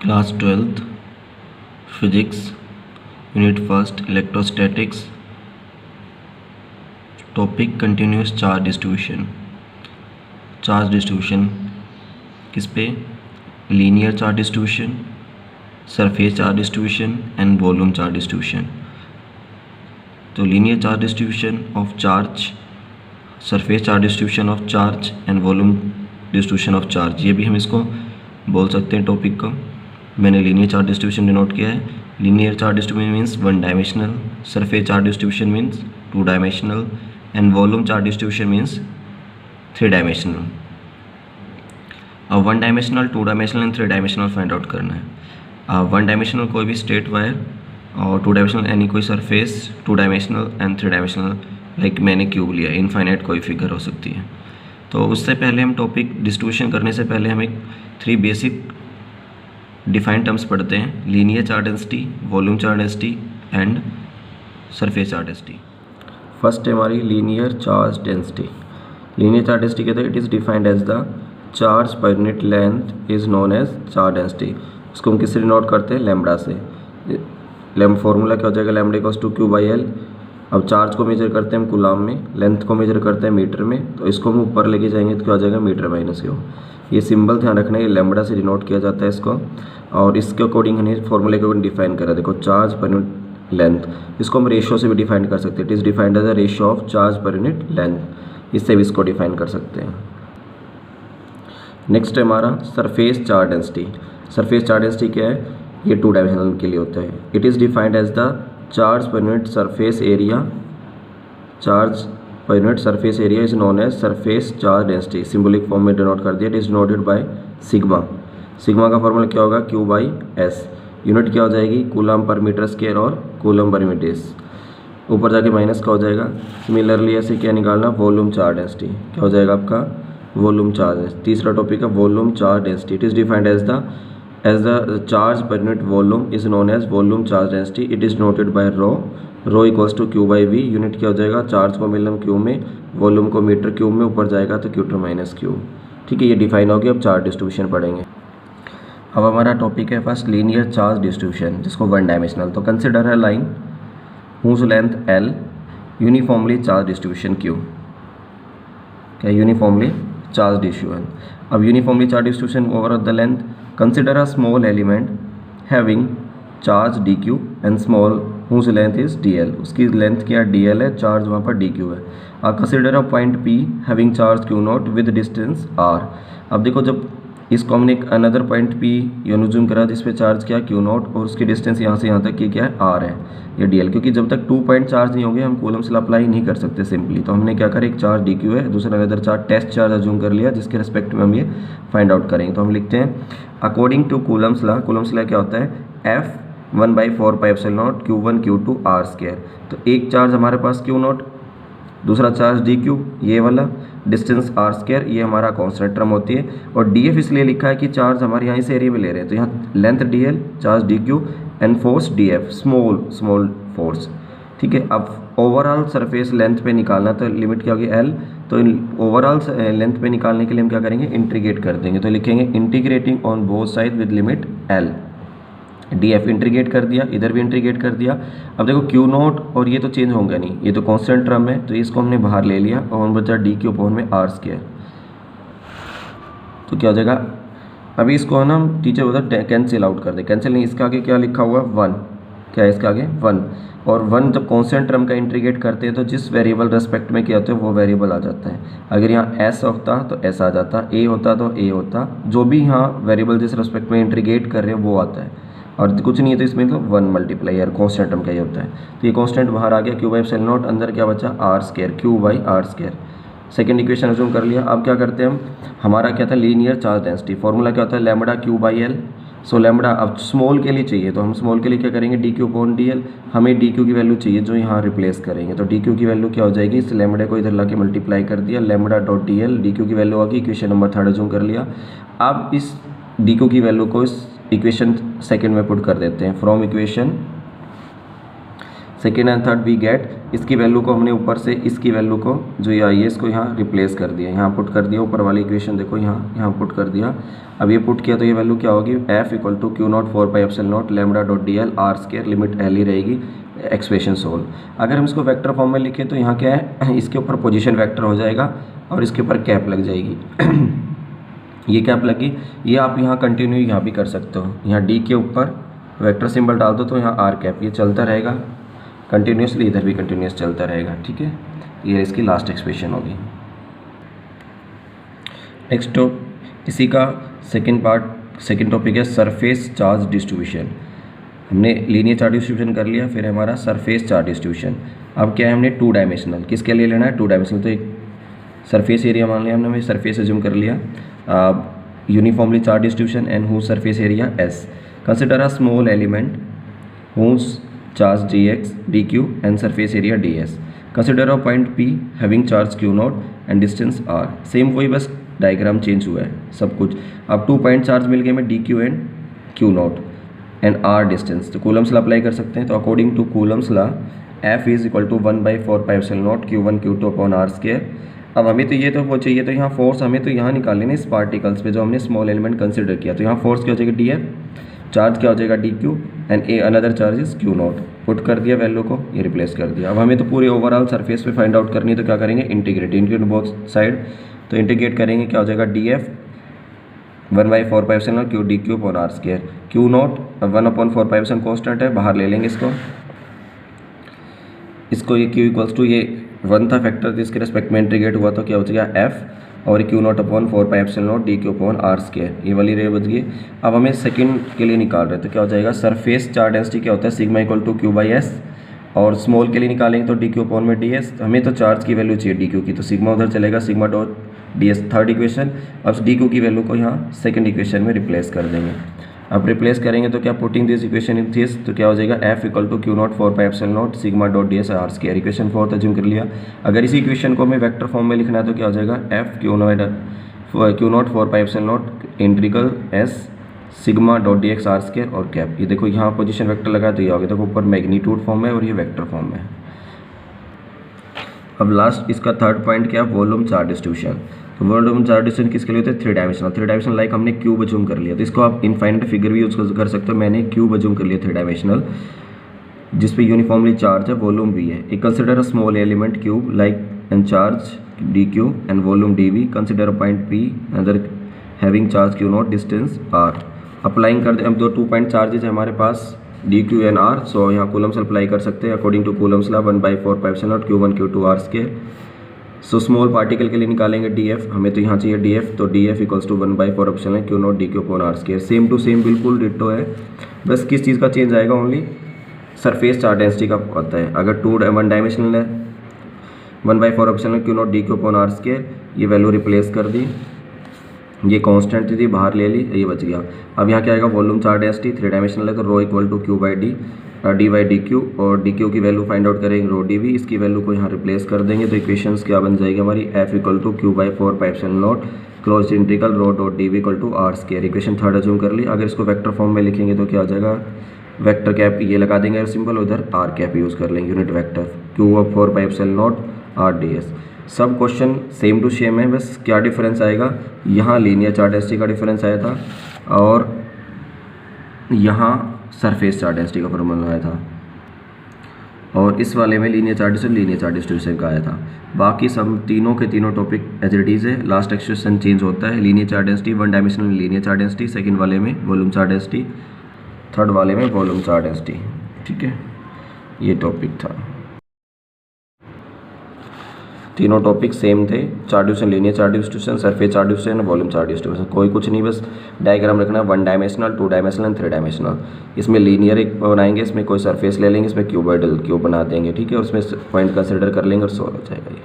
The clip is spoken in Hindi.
Class 12th physics unit first electrostatics topic continuous charge distribution किस पे linear charge distribution surface charge distribution and volume charge distribution. तो linear charge distribution of charge, surface charge distribution of charge and volume distribution of charge, ये भी हम इसको बोल सकते हैं टॉपिक को। मैंने लीनियर चार्ज डिस्ट्रीब्यूशन डिनोट किया है। Linear charge distribution means one dimensional, surface charge distribution means two dimensional and volume charge distribution means three dimensional. अब one dimensional, two dimensional and three dimensional find out करना है। वन डायमेंशनल कोई भी स्ट्रेट वायर और टू डायमेंशनल एनी कोई surface, two dimensional and three dimensional like मैंने क्यूब लिया, इनफाइनाइट कोई फिगर हो सकती है। तो उससे पहले हम टॉपिक डिस्ट्रीब्यूशन करने से पहले हम एक थ्री बेसिक डिफाइंड टर्म्स पढ़ते हैं, linear charge density, volume charge density and surface charge density. First है हमारी linear charge density. Linear charge density कहते हैं it is defined as the charge per unit length is known as charge density. इसको हम किससे डिनोट करते हैं? लैम्बडा से। फॉर्मूला क्या हो जाएगा? Lambda equals to Q by L. अब चार्ज को मेजर करते हैं हम कूलाम में, लेंथ को मेजर करते हैं मीटर में, तो इसको हम ऊपर लेके जाएंगे तो क्या हो जाएगा? Metre minus Q. ये सिंबल ध्यान रखना है, लैम्बडा से डिनोट किया जाता है इसको, और इसके अकॉर्डिंग हमने फॉर्मूले के अकॉर्डिंग डिफाइन करा। देखो चार्ज पर यूनिट लेंथ, इसको हम रेशियो से भी डिफाइन कर सकते हैं। It is defined as a ratio of charge per unit length, इससे भी इसको डिफाइन कर सकते हैं। नेक्स्ट है हमारा surface charge density. Surface charge density क्या है? ये टू डायमेंशनल के लिए होता है। It is defined as the charge per unit surface area, charge per unit surface area is known as surface charge density. Symbolic form में डिनोट कर दिया। It is denoted by sigma. Sigma का फॉर्मूला क्या होगा? Q by S. यूनिट क्या हो जाएगी? कूलम पर मीटर स्क्वायर और कूलम पर मीटर्स, ऊपर जाके माइनस का हो जाएगा। सिमिलरली ऐसे क्या निकालना? Volume charge density. क्या हो जाएगा आपका? Volume charge. तीसरा टॉपिक है volume charge density. It is defined as the charge per unit volume is known as volume charge density. It is noted by rho equals to Q by V. Unit क्या हो जाएगा? चार्ज को मिलियन क्यूब में, वॉल्यूम को मीटर क्यूब में, ऊपर जाएगा तो क्यूटर माइनस क्यूब। ठीक है, ये डिफाइन हो गया। अब चार्ज डिस्ट्रीब्यूशन पढ़ेंगे। अब हमारा टॉपिक है फर्स्ट लीनियर चार्ज डिस्ट्रीब्यूशन, जिसको वन डायमेंशनल। तो कंसिडर है line whose length L uniformly charge distribution Q। क्या? Uniformly charge distribution. अब uniformly charge distribution over the length, consider a small element having charge dq and small whose length is dl। उसकी लेंथ क्या? dl है, चार्ज वहाँ पर dq है। अब consider a point P having charge q not with distance r। अब देखो जब इसको हमने एक अनदर पॉइंट P यूनिज्यूम करा जिस पे चार्ज क्या? Q नॉट, और उसकी डिस्टेंस यहाँ से यहाँ तक की क्या है? R है या dl। क्योंकि जब तक 2 पॉइंट चार्ज नहीं होंगे हम कूलम से अप्लाई नहीं कर सकते सिंपली। तो हमने क्या करा? एक चार्ज dq है, दूसरा another charge test charge assume कर लिया, जिसके रिस्पेक्ट में हम ये फाइंड आउट करेंगे। तो हम लिखते हैं according to Coulomb's law. Coulomb's law क्या होता है? F 1/4πε0 Q1 Q2 R²। तो एक चार्ज हमारे पास Q नॉट, दूसरा चार्ज dq, ये वाला डिस्टेंस r², ये हमारा कांस्टेंट टर्म होती है। और df इसलिए लिखा है कि चार्ज हमारे यहाँ इस एरिया में ले रहे हैं, तो यहाँ length dl, charge dq and force df, small force. ठीक है, अब ओवरऑल सरफेस लेंथ पे निकालना, तो लिमिट क्या होगी? L। तो ओवरऑल लेंथ पे निकालने के लिए हम क्या करेंगे? इंटीग्रेट कर देंगे। तो लिखेंगे integrating on both side with limit L। df integrate कर दिया, इधर भी इंटीग्रेट कर दिया। अब देखो Q नॉट और ये तो चेंज होंगे नहीं, ये तो कांस्टेंट टर्म है, तो इसको हमने बाहर ले लिया और बचा dq अपॉन में r²। तो क्या हो जाएगा? अभी इसको है ना टीचर बोलता कैंसिल आउट कर दे। कैंसिल नहीं, इसके आगे क्या लिखा हुआ? 1। क्या है इसके आगे? 1। और 1 जब कांस्टेंट टर्म का इंटीग्रेट करते हैं तो जिस वेरिएबल रेस्पेक्ट में क्या होता है वो वेरिएबल आ जाता है। अगर यहाँ s होता तो s आ जाता, a होता तो a होता, जो भी यहाँ वेरिएबल जिस रेस्पेक्ट में इंटीग्रेट कर रहे हैं वो आता है। और कुछ नहीं है तो इसमें तो 1 मल्टीप्लायर कांस्टेंट टर्म का ही होता है। तो ये कांस्टेंट बाहर आ गया, Q/ε0, अंदर क्या बचा? r², Q/r²। Second equation assume कर लिया। अब क्या करते हैं हम? हमारा क्या था? Linear charge density. फॉर्मूला क्या होता है? Lambda Q/L। सो लैम्बडा अब स्मॉल के लिए चाहिए, तो हम स्मॉल के लिए क्या करेंगे? dq/dl। हमें dq की वैल्यू चाहिए जो यहाँ रिप्लेस करेंगे, तो dq की वैल्यू क्या हो जाएगी? इस लैम्बडा को इधर ला के मल्टीप्लाई कर दिया, lambda.dl, dq की वैल्यू होगी। इक्वेशन नंबर 3 अज्यूम कर लिया। अब इस dq की वैल्यू को इस इक्वेशन सेकंड में पुट कर देते हैं। From equation second and third we get, इसकी वैल्यू को हमने ऊपर से इसकी वैल्यू को जो ये आई है इसको यहाँ रिप्लेस कर दिया, यहाँ पुट कर दिया, ऊपर वाली इक्वेशन देखो यहाँ पुट कर दिया। अब ये पुट किया तो ये वैल्यू क्या होगी, F equal to Q not 4πε0 lambda dot D L R square, limit L ही रहेगी, एक्सप्रेशन सोल्व। अगर हम इसको वेक्टर फॉर्म में लिखें तो यहाँ क्या है, इसके ऊपर पोजीशन वेक्टर हो जाएगा और इसके ऊपर कैप लग जाएगी। ये कैप लगी, ये आप यहाँ कंटिन्यू यहाँ भी कर सकते हो, यहाँ डी के ऊपर वेक्टर सिंबल डाल दो तो यहाँ आर कैप, ये चलता रहेगा कंटिन्यूसली, इधर भी कंटिन्यूस चलता रहेगा, ठीक है। ये इसकी लास्ट एक्सप्रेशन होगी। नेक्स्ट तो इसी का सेकेंड टॉपिक है सरफेस चार्ज डिस्ट्रीब्यूशन। हमने लीनियर चार्ज डिस्ट्रीब्यूशन कर लिया, फिर हमारा सरफेस चार्ज डिस्ट्रीब्यूशन। अब क्या है, हमने 2 डायमेंशनल, किसके लिए लेना है 2 डायमेंशनल, तो एक सरफेस एरिया मान लिया हमने, सरफेस एज्यूम कर लिया, uniformly charge distribution and whose surface area S, consider a small element whose charge dx dq and surface area ds, consider a point p having charge q naught and distance r। Same वही, बस डायग्राम चेंज हुआ है सब कुछ। अब 2 पॉइंट चार्ज मिल गए हमें dq and q not and r डिस्टेंस, तो कूलम्स लॉ अप्लाई कर सकते हैं। तो according to Coulomb's law f is equal to 1/4πε0 q1 q2 upon r square. अब हमें तो ये तो वो चाहिए, तो यहाँ फोर्स हमें तो यहाँ निकाल लेना इस पार्टिकल्स पे जो हमने स्मॉल एलिमेंट कंसिडर किया, तो यहाँ फोर्स क्या हो जाएगा df, चार्ज क्या हो जाएगा dq and a another charge is q not, put कर दिया वैल्यू को, ये रिप्लेस कर दिया। अब हमें तो पूरी ओवरऑल सरफेस पे फाइंड आउट करनी है, तो क्या करेंगे इंटीग्रेट बोथ साइड, तो इंटीग्रेट करेंगे क्या हो जाएगा df 1/4πε0 q dq upon r square, q not 1/4πε constant है, बाहर ले लेंगे इसको ये q इक्वल्स टू ये 1 था फैक्टर, तो इसके रेस्पेक्ट में इंटीग्रेट हुआ तो क्या हो जाएगा f और q not upon 4πε0 dq upon r square, ये वाली रे बच गई। अब हमें सेकंड के लिए निकाल रहे हैं, तो क्या हो जाएगा सरफेस चार्ज डेंसिटी क्या होता है सिग्मा इक्वल टू q/s, और स्मॉल के लिए निकालेंगे तो dq अपॉन में ds, तो हमें तो चार्ज की वैल्यू चाहिए dq की, तो सिग्मा उधर चलेगा, sigma dot ds third equation. अब dq की वैल्यू को यहाँ सेकंड इक्वेशन में रिप्लेस कर देंगे। अब रिप्लेस करेंगे तो क्या, putting this equation in this, तो क्या हो जाएगा f equal to q not 4πε0 sigma dot ds r square, equation 4 assume कर लिया। अगर इसी इक्वेशन को हमें वेक्टर फॉर्म में लिखना है तो क्या हो जाएगा f q not 4πε0 integral s sigma dot dx r square और कैप। ये देखो यहाँ पोजीशन वेक्टर लगा तो ये हो गया, देखो ऊपर मैग्नीट्यूड फॉर्म है और ये वेक्टर फॉर्म है। अब लास्ट इसका थर्ड पॉइंट क्या है, वॉल्यूम चार्ज डिस्ट्रीब्यूशन। तो वॉल्यूम चार्ज डिस्ट्रीब्यूशन किसके लिए होते हैं, 3 डायमेंशनल लाइक हमने क्यूब अज्यूम कर लिया, तो इसको आप इनफाइनाइट फिगर भी यूज कर सकते हो। मैंने क्यूब अज्यूम कर लिया 3 डायमेंशनल जिसपे यूनिफॉर्मली चार्ज है, वॉल्यूम भी है। एक consider a small element cube like and charge dq and volume dv, consider a point p other having charge q not distance r। Applying कर दे, अब 2 पॉइंट चार्जेज है हमारे पास dq एंड r, सो यहाँ कूलम्स अप्लाई कर सकते हैं according to Coulomb's law 1/4πε0 q1 q2 r square. So small particle के लिए निकालेंगे df, हमें तो यहाँ चाहिए df, तो df equals to 1/4π q not dq upon r square. Same to same बिल्कुल डिट्टो है, बस किस चीज़ का चेंज आएगा, ओनली सरफेस चार्ज डेंसिटी का होता है। अगर 1 डायमेंशनल है 1/4π q not dq upon r square, ये वैल्यू रिप्लेस कर दी, ये कांस्टेंट थी बाहर ले ली, ये बच गया। अब यहाँ क्या आएगा, वॉल्यूम चार्ज डेंसिटी 3 डायमेंशनल है तो rho equal to q/d dy/dq, और dq की वैल्यू फाइंड आउट करेंगे रो dv, इसकी वैल्यू को यहाँ रिप्लेस कर देंगे, तो इक्वेशंस क्या बन जाएगी हमारी, f equal to q/4πε0 close integral rho dot dv equal to r square. Equation third assume कर ली। अगर इसको वेक्टर फॉर्म में लिखेंगे तो क्या हो जाएगा, वेक्टर कैप ये लगा देंगे सिंपल, उधर r कैप यूज़ कर लेंगे, unit vector q/4πε0 r ds। सब क्वेश्चन सेम टू सेम है, बस क्या डिफरेंस आएगा, यहाँ लीनियर चार्ज डेंसिटी का डिफरेंस आया था और यहाँ सरफेस चार्ज डेंसिटी का फॉर्मूला आया था, और इस वाले में लीनियर चार्ज डिस्ट्रीब्यूशन का आया था। बाकी सब तीनों के तीनों टॉपिक एज इट इज़ है, लास्ट एक्सप्रेशन चेंज होता है। Linear charge density 1 dimensional linear charge density, second वाले में वॉल्यूम चार्ज डेंसिटी, थर्ड वाले में वॉल्यूम चार्ज डेंसिटी, ठीक है। ये टॉपिक था, तीनों टॉपिक सेम थे, charge distribution, linear charge distribution, surface charge distribution, volume charge distribution. कोई कुछ नहीं, बस डायग्राम रखना, 1 डायमेंशनल 2 डायमेंशनल एंड 3 डायमेंशनल। इसमें लीनियर एक बनाएंगे, इसमें कोई सरफेस ले लेंगे, इसमें क्यूब बना देंगे, ठीक है, और उसमें पॉइंट कंसिडर कर लेंगे और सॉल्व हो जाएगा ये।